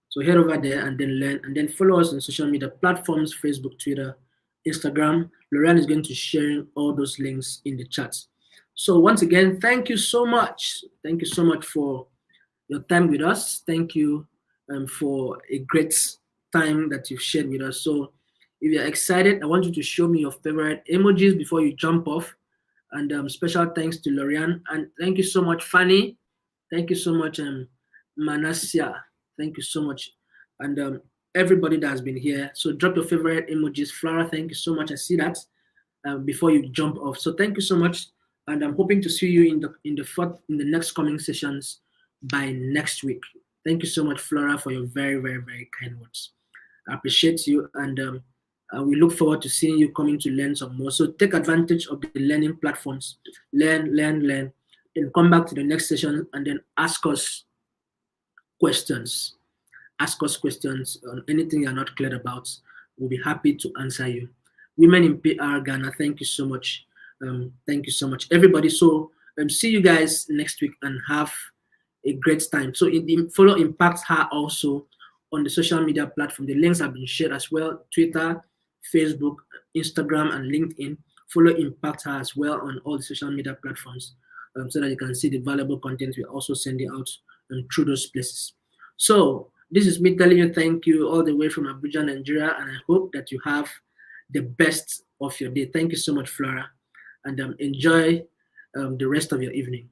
So head over there and then learn, and then follow us on social media platforms, Facebook, Twitter, Instagram. Lorraine is going to share all those links in the chat. So once again, thank you so much. Thank you so much for your time with us. Thank you for a great time that you've shared with us. So if you're excited, I want you to show me your favorite emojis before you jump off. And special thanks to Lorian. And thank you so much, Fanny. Thank you so much, Manasia. Thank you so much. And everybody that has been here. So drop your favorite emojis. Flora, thank you so much. I see that before you jump off. So thank you so much. And I'm hoping to see you in the next coming sessions by next week. Thank you so much, Flora, for your very, very, very kind words. I appreciate you, and we look forward to seeing you coming to learn some more. So take advantage of the learning platforms. Learn, then come back to the next session and then ask us questions. Ask us questions on anything you're not clear about. We'll be happy to answer you. Women in PR Ghana, thank you so much. Thank you so much, everybody. So see you guys next week and have a great time. So follow Impact Her also on the social media platform. The links have been shared as well: Twitter, Facebook, Instagram, and LinkedIn. Follow Impact Her as well on all the social media platforms so that you can see the valuable content we're also sending out through those places. So this is me telling you thank you all the way from Abuja, Nigeria, and I hope that you have the best of your day. Thank you so much, Flora, and enjoy the rest of your evening.